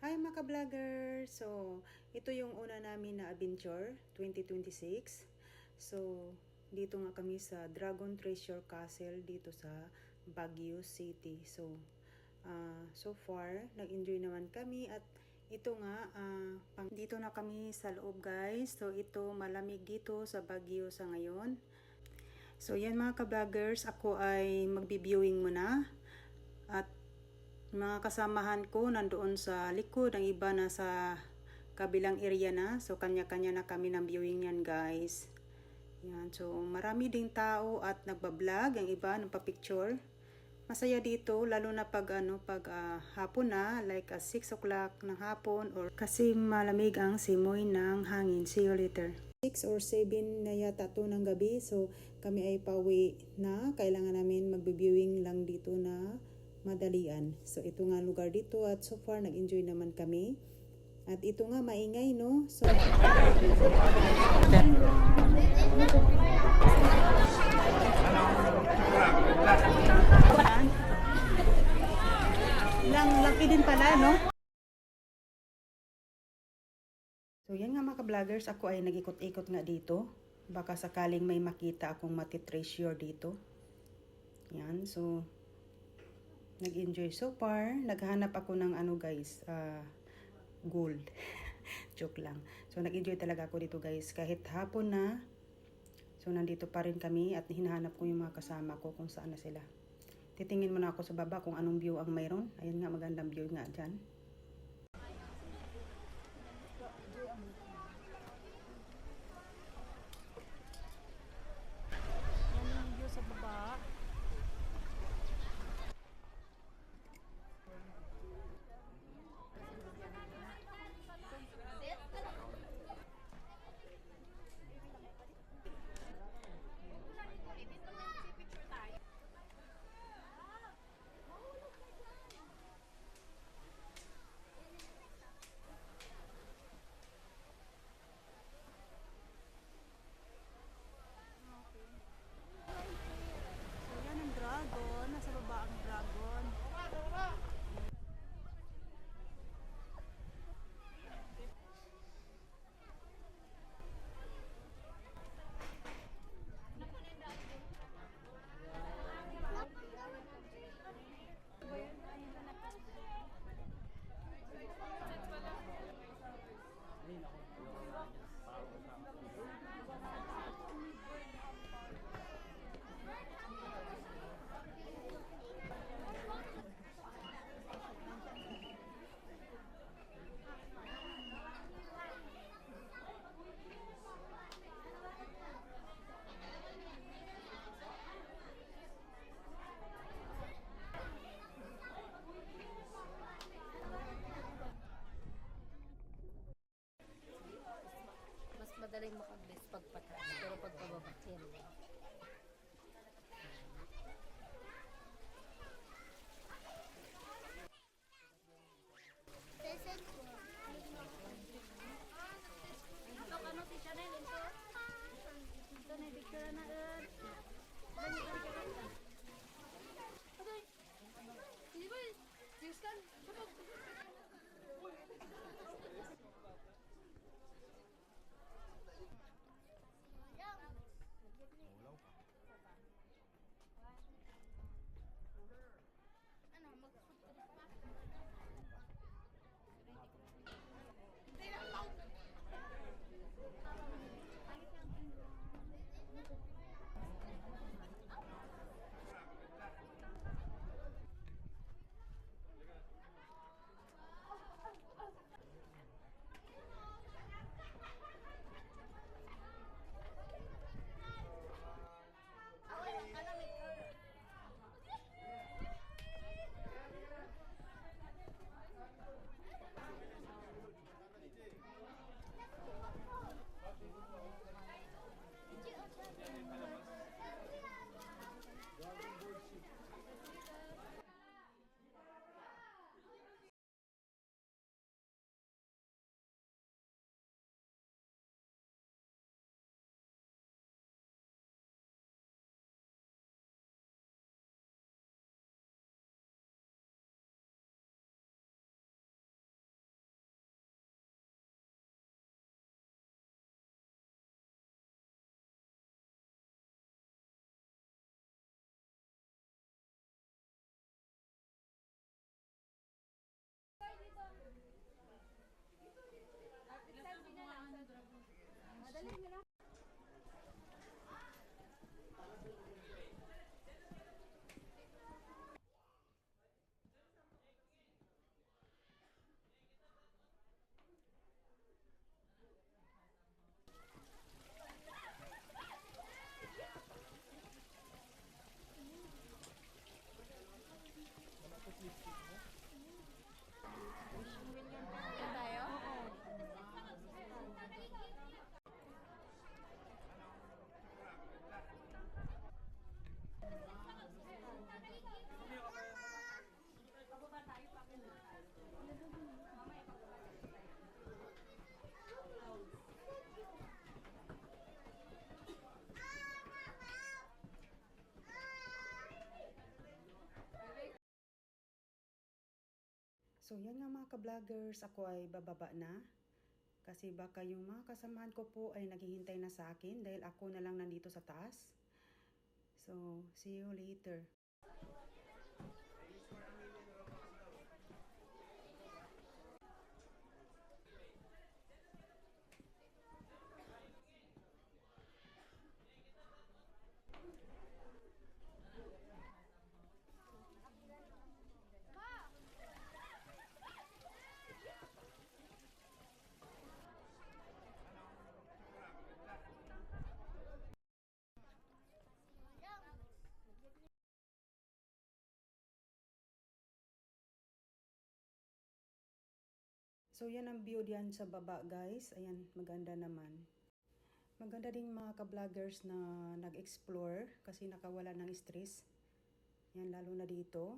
Hi mga ka-vlogger! So, ito yung una namin na adventure, 2026. So, dito nga kami sa Dragon Treasure Castle dito sa Baguio City. So, so far, nag-enjoy naman kami at ito nga, dito na kami sa loob guys. So, ito malamig dito sa Baguio sa ngayon. So, yan mga ka-vloggers, ako ay magbi-viewing muna. At mga kasamahan ko nandoon sa likod, ang iba na sa kabilang area na. So kanya-kanya na kami ng viewing yan guys. Yan, so marami ding tao at nagba-vlog, ang iba nagpa-picture. Masaya dito lalo na pag hapon na, like 6 o'clock ng hapon or kasi malamig ang simoy ng hangin. See you later. 6 or 7 na yata to ng gabi. So kami ay pauwi na. Kailangan namin magbe-viewing lang dito na madalian. So ito nga lugar dito at so far nag-enjoy naman kami. At ito nga maingay no. So lang laki din pala no. So yan nga mga ka-vloggers, ako ay nag-ikot-ikot nga dito. Baka sakaling may makita akong mati-treasure dito. Yan, so nag-enjoy so far. Naghanap ako ng guys, gold. Joke lang. So nag-enjoy talaga ako dito guys. Kahit hapon na. So nandito pa rin kami at hinahanap ko yung mga kasama ko kung saan na sila. Titingin muna ako sa baba kung anong view ang mayroon. Ayan nga, magandang view nga dyan. Yan yung view sa baba. Dragon, nasa baba ang dragon. Madaling makaglis pag pataas, pero pag pababa, yan. Ano si Chanel ito? Ito na picture na ed. Okay. Hindi ba? Just kan. tayo? So yan nga mga ka-vloggers, ako ay bababa na. Kasi baka yung mga kasamahan ko po ay naghihintay na sa akin dahil ako na lang nandito sa taas. So, see you later. So yan ang view diyan sa baba guys. Ayan, maganda naman. Maganda ding mga ka-vloggers na nag-explore kasi nakawala ng stress. Yan, lalo na dito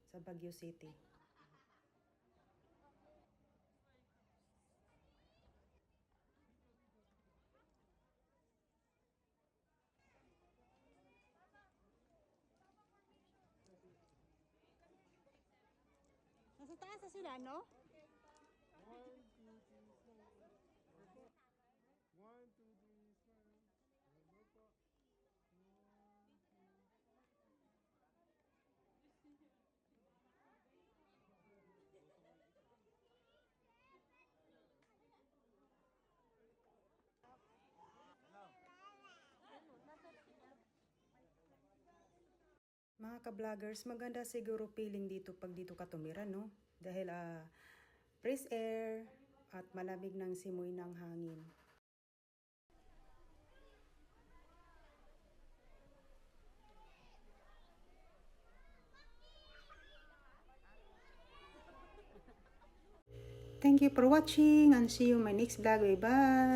sa Baguio City. Nasa taas na sila, no? Mga ka-vloggers, maganda siguro feeling dito pag dito ka tumira, no? Dahil fresh air at malamig ng simoy ng hangin. Thank you for watching and see you in my next vlog. Bye-bye!